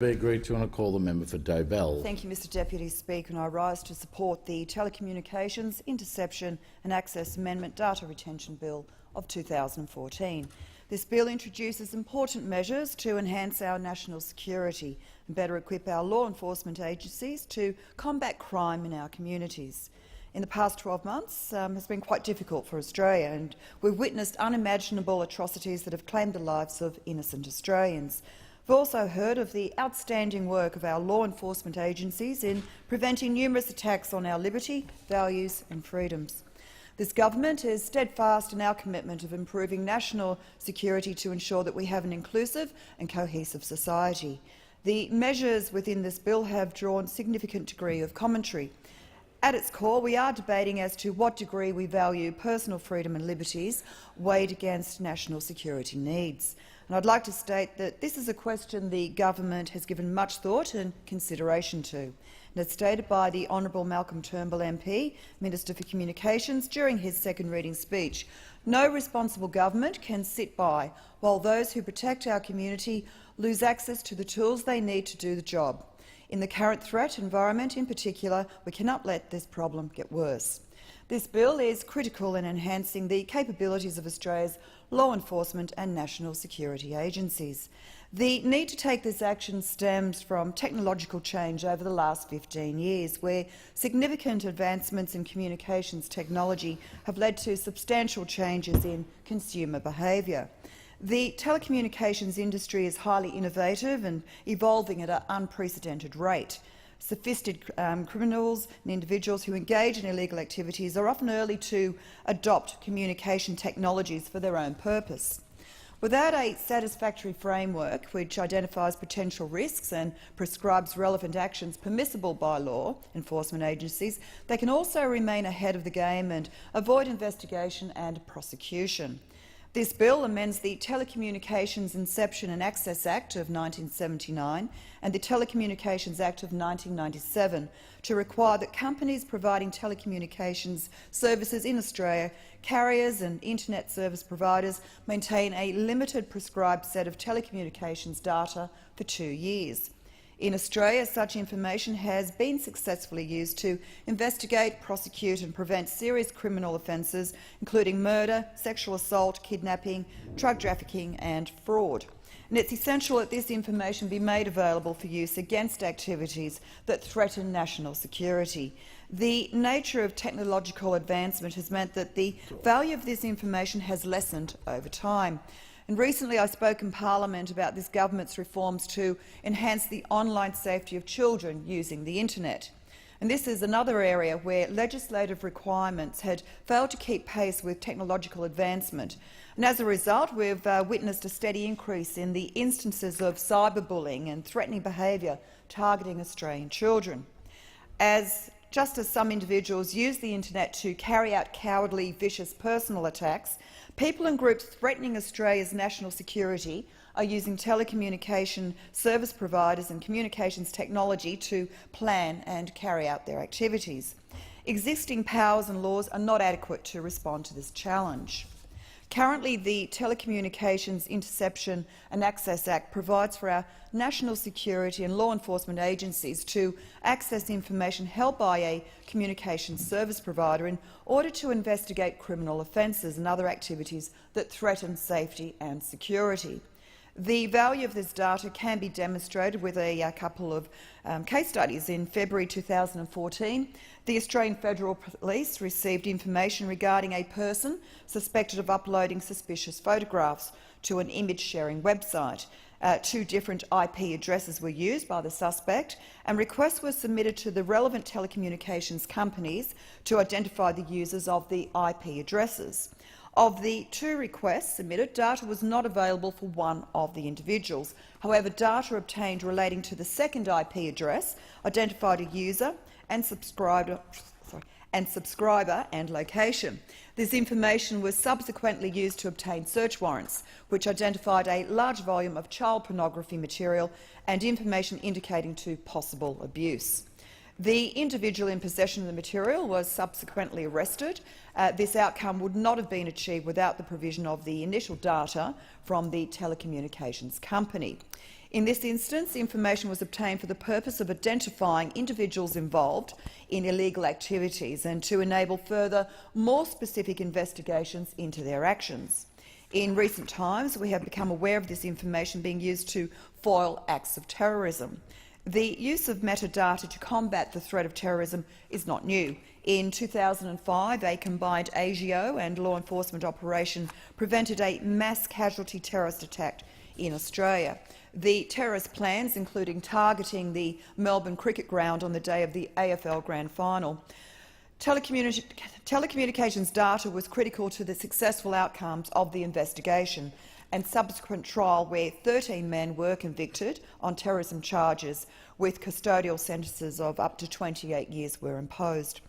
Be agreed to, and I call the member for Dobell. Thank you, Mr Deputy Speaker, and I rise to support the Telecommunications, Interception and Access Amendment Data Retention Bill of 2014. This bill introduces important measures to enhance our national security and better equip our law enforcement agencies to combat crime in our communities. In the past 12 months has been quite difficult for Australia, and we've witnessed unimaginable atrocities that have claimed the lives of innocent Australians. We've also heard of the outstanding work of our law enforcement agencies in preventing numerous attacks on our liberty, values and freedoms. This government is steadfast in our commitment of improving national security to ensure that we have an inclusive and cohesive society. The measures within this bill have drawn a significant degree of commentary. At its core, we are debating as to what degree we value personal freedom and liberties weighed against national security needs. And I'd like to state that this is a question the government has given much thought and consideration to. And as stated by the Honourable Malcolm Turnbull MP, Minister for Communications, during his second reading speech, no responsible government can sit by while those who protect our community lose access to the tools they need to do the job. In the current threat environment in particular, we cannot let this problem get worse. This bill is critical in enhancing the capabilities of Australia's law enforcement and national security agencies. The need to take this action stems from technological change over the last 15 years, where significant advancements in communications technology have led to substantial changes in consumer behaviour. The telecommunications industry is highly innovative and evolving at an unprecedented rate. Sophisticated criminals and individuals who engage in illegal activities are often early to adopt communication technologies for their own purpose. Without a satisfactory framework which identifies potential risks and prescribes relevant actions permissible by law enforcement agencies, they can also remain ahead of the game and avoid investigation and prosecution. This bill amends the Telecommunications Inception and Access Act of 1979 and the Telecommunications Act of 1997 to require that companies providing telecommunications services in Australia, carriers and internet service providers, maintain a limited prescribed set of telecommunications data for 2 years. In Australia, such information has been successfully used to investigate, prosecute and prevent serious criminal offences, including murder, sexual assault, kidnapping, drug trafficking and fraud. And it's essential that this information be made available for use against activities that threaten national security. The nature of technological advancement has meant that the value of this information has lessened over time. And recently I spoke in Parliament about this government's reforms to enhance the online safety of children using the internet. And this is another area where legislative requirements had failed to keep pace with technological advancement. And as a result, we've witnessed a steady increase in the instances of cyberbullying and threatening behaviour targeting Australian children. Just as some individuals use the internet to carry out cowardly, vicious personal attacks, people and groups threatening Australia's national security are using telecommunication service providers and communications technology to plan and carry out their activities. Existing powers and laws are not adequate to respond to this challenge. Currently, the Telecommunications Interception and Access Act provides for our national security and law enforcement agencies to access information held by a communications service provider in order to investigate criminal offences and other activities that threaten safety and security. The value of this data can be demonstrated with a couple of case studies. In February 2014, the Australian Federal Police received information regarding a person suspected of uploading suspicious photographs to an image-sharing website. 2 different IP addresses were used by the suspect, and requests were submitted to the relevant telecommunications companies to identify the users of the IP addresses. Of the 2 requests submitted, data was not available for one of the individuals. However, data obtained relating to the second IP address identified a user and subscriber and location. This information was subsequently used to obtain search warrants, which identified a large volume of child pornography material and information indicating to possible abuse. The individual in possession of the material was subsequently arrested. This outcome would not have been achieved without the provision of the initial data from the telecommunications company. In this instance, information was obtained for the purpose of identifying individuals involved in illegal activities and to enable further, more specific investigations into their actions. In recent times, we have become aware of this information being used to foil acts of terrorism. The use of metadata to combat the threat of terrorism is not new. In 2005, a combined ASIO and law enforcement operation prevented a mass casualty terrorist attack in Australia. The terrorist plans, including targeting the Melbourne cricket ground on the day of the AFL Grand Final. Telecommunications data was critical to the successful outcomes of the investigation and subsequent trial, where 13 men were convicted on terrorism charges, with custodial sentences of up to 28 years were imposed.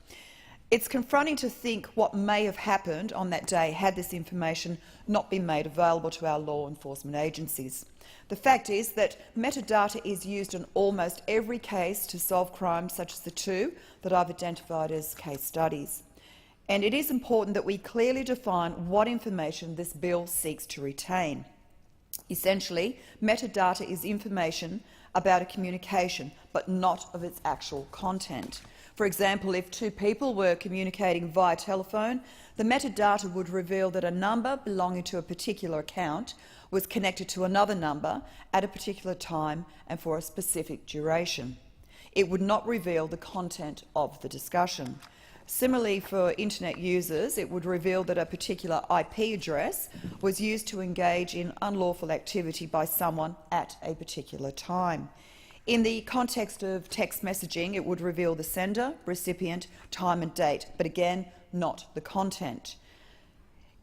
It's confronting to think what may have happened on that day had this information not been made available to our law enforcement agencies. The fact is that metadata is used in almost every case to solve crimes such as the two that I've identified as case studies. And it is important that we clearly define what information this bill seeks to retain. Essentially, metadata is information about a communication, but not of its actual content. For example, if two people were communicating via telephone, the metadata would reveal that a number belonging to a particular account was connected to another number at a particular time and for a specific duration. It would not reveal the content of the discussion. Similarly, for internet users, it would reveal that a particular IP address was used to engage in unlawful activity by someone at a particular time. In the context of text messaging, it would reveal the sender, recipient, time and date, but again, not the content.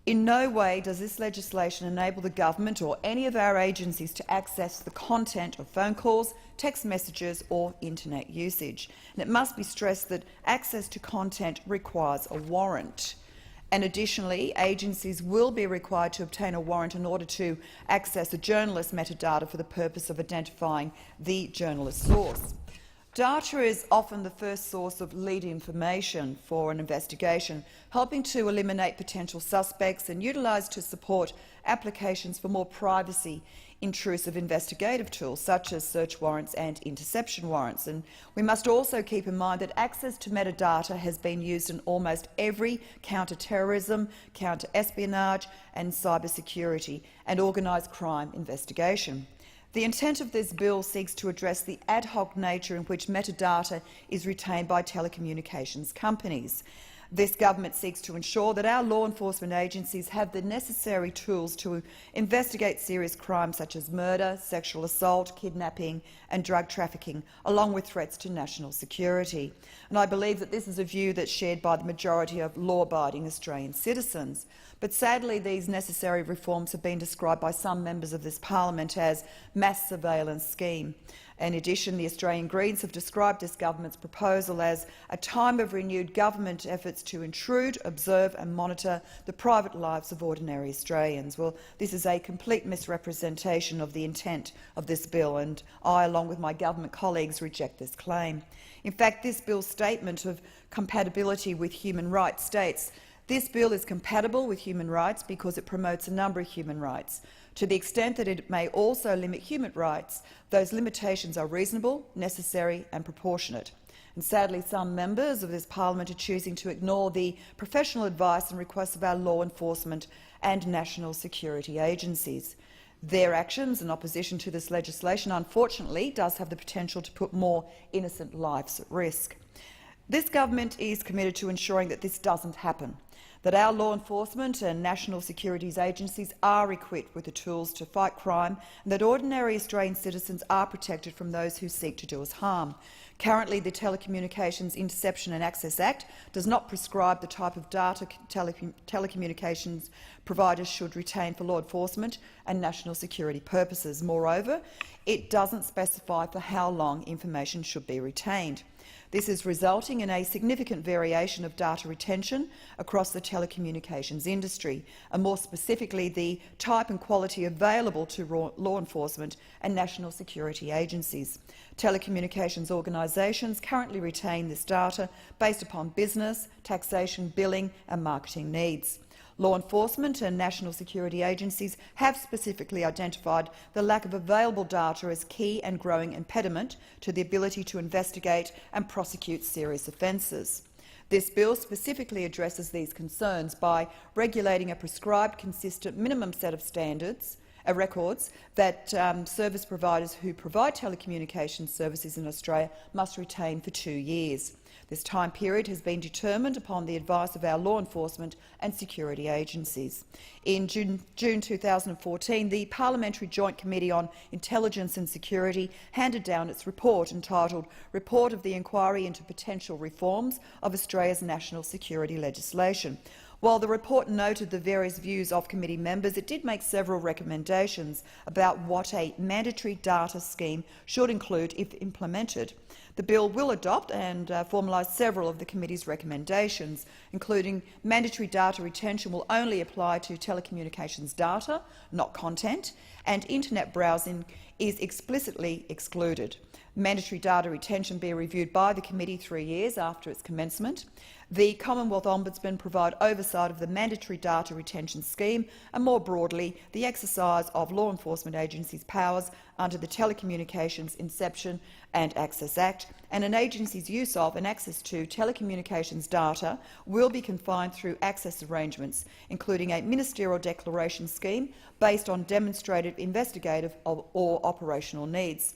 In no way does this legislation enable the government or any of our agencies to access the content of phone calls, text messages or internet usage. And it must be stressed that access to content requires a warrant. And additionally, agencies will be required to obtain a warrant in order to access a journalist's metadata for the purpose of identifying the journalist's source. Data is often the first source of lead information for an investigation, helping to eliminate potential suspects and utilised to support applications for more privacy-intrusive investigative tools such as search warrants and interception warrants. And we must also keep in mind that access to metadata has been used in almost every counter-terrorism, counter-espionage and cybersecurity and organised crime investigation. The intent of this bill seeks to address the ad hoc nature in which metadata is retained by telecommunications companies. This government seeks to ensure that our law enforcement agencies have the necessary tools to investigate serious crimes such as murder, sexual assault, kidnapping and drug trafficking, along with threats to national security. And I believe that this is a view that's shared by the majority of law-abiding Australian citizens. But sadly, these necessary reforms have been described by some members of this parliament as mass surveillance scheme. In addition, the Australian Greens have described this government's proposal as a time of renewed government efforts to intrude, observe and monitor the private lives of ordinary Australians. Well, this is a complete misrepresentation of the intent of this bill, and I, along with my government colleagues, reject this claim. In fact, this bill's statement of compatibility with human rights states, "This bill is compatible with human rights because it promotes a number of human rights. To the extent that it may also limit human rights, those limitations are reasonable, necessary and proportionate." And sadly, some members of this parliament are choosing to ignore the professional advice and requests of our law enforcement and national security agencies. Their actions in opposition to this legislation, unfortunately, does have the potential to put more innocent lives at risk. This government is committed to ensuring that this doesn't happen, that our law enforcement and national securities agencies are equipped with the tools to fight crime, and that ordinary Australian citizens are protected from those who seek to do us harm. Currently, the Telecommunications Interception and Access Act does not prescribe the type of data telecommunications providers should retain for law enforcement and national security purposes. Moreover, it doesn't specify for how long information should be retained. This is resulting in a significant variation of data retention across the telecommunications industry, and more specifically the type and quality available to law enforcement and national security agencies. Telecommunications organisations currently retain this data based upon business, taxation, billing and marketing needs. Law enforcement and national security agencies have specifically identified the lack of available data as key and growing impediment to the ability to investigate and prosecute serious offences. This bill specifically addresses these concerns by regulating a prescribed, consistent minimum set of standards, records that service providers who provide telecommunications services in Australia must retain for 2 years. This time period has been determined upon the advice of our law enforcement and security agencies. In June 2014, the Parliamentary Joint Committee on Intelligence and Security handed down its report entitled Report of the Inquiry into Potential Reforms of Australia's National Security Legislation. While the report noted the various views of committee members, it did make several recommendations about what a mandatory data scheme should include if implemented. The bill will adopt and formalise several of the committee's recommendations, including mandatory data retention will only apply to telecommunications data, not content, and internet browsing is explicitly excluded. Mandatory data retention be reviewed by the committee 3 years after its commencement. The Commonwealth Ombudsman provide oversight of the mandatory data retention scheme and, more broadly, the exercise of law enforcement agencies' powers under the Telecommunications Inception and Access Act, and an agency's use of and access to telecommunications data will be confined through access arrangements, including a ministerial declaration scheme based on demonstrated investigative or operational needs.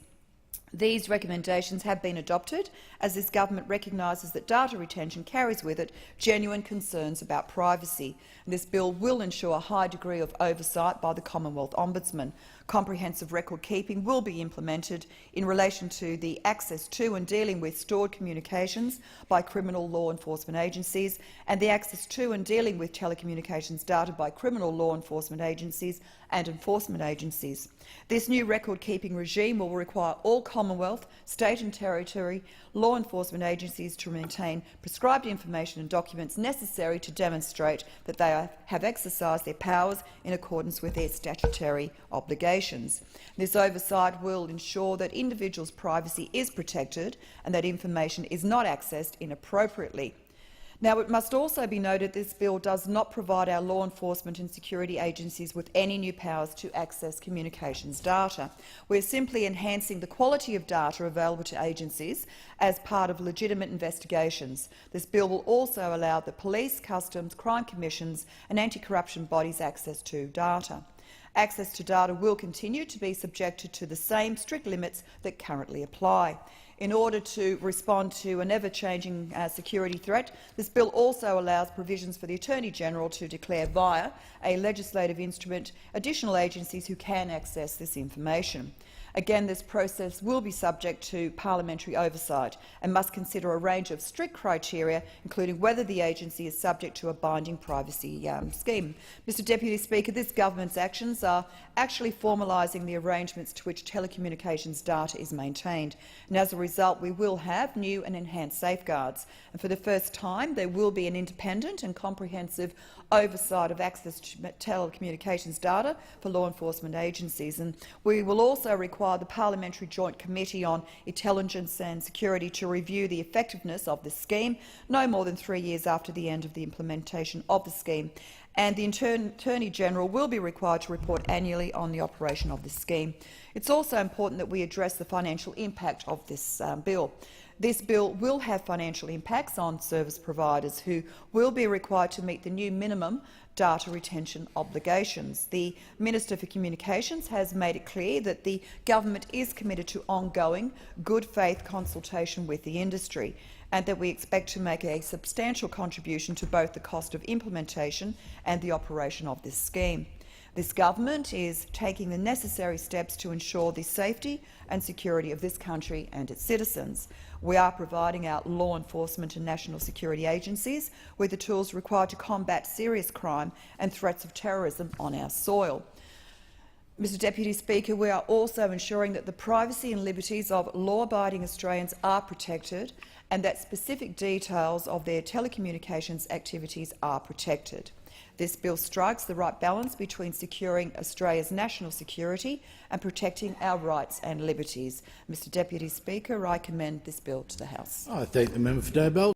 These recommendations have been adopted as this government recognises that data retention carries with it genuine concerns about privacy. This bill will ensure a high degree of oversight by the Commonwealth Ombudsman. Comprehensive record keeping will be implemented in relation to the access to and dealing with stored communications by criminal law enforcement agencies and the access to and dealing with telecommunications data by criminal law enforcement agencies and enforcement agencies. This new record-keeping regime will require all Commonwealth, state and territory law enforcement agencies to maintain prescribed information and documents necessary to demonstrate that they have exercised their powers in accordance with their statutory obligations. This oversight will ensure that individuals' privacy is protected and that information is not accessed inappropriately. Now, it must also be noted this bill does not provide our law enforcement and security agencies with any new powers to access communications data. We're simply enhancing the quality of data available to agencies as part of legitimate investigations. This bill will also allow the police, customs, crime commissions and anti-corruption bodies access to data. Access to data will continue to be subjected to the same strict limits that currently apply. In order to respond to an ever-changing security threat, this bill also allows provisions for the Attorney-General to declare via a legislative instrument additional agencies who can access this information. Again, this process will be subject to parliamentary oversight and must consider a range of strict criteria, including whether the agency is subject to a binding privacy scheme. Mr Deputy Speaker, this government's actions are actually formalising the arrangements to which telecommunications data is maintained, and as a result we will have new and enhanced safeguards. And for the first time there will be an independent and comprehensive oversight of access to telecommunications data for law enforcement agencies, and we will also require the Parliamentary Joint Committee on Intelligence and Security to review the effectiveness of this scheme no more than 3 years after the end of the implementation of the scheme, and the Attorney-General will be required to report annually on the operation of this scheme. It's also important that we address the financial impact of this bill. This bill will have financial impacts on service providers who will be required to meet the new minimum data retention obligations. The Minister for Communications has made it clear that the government is committed to ongoing good faith consultation with the industry and that we expect to make a substantial contribution to both the cost of implementation and the operation of this scheme. This government is taking the necessary steps to ensure the safety and security of this country and its citizens. We are providing our law enforcement and national security agencies with the tools required to combat serious crime and threats of terrorism on our soil. Mr Deputy Speaker, we are also ensuring that the privacy and liberties of law-abiding Australians are protected and that specific details of their telecommunications activities are protected. This bill strikes the right balance between securing Australia's national security and protecting our rights and liberties. Mr Deputy Speaker, I commend this bill to the House. I thank the member for Dobell.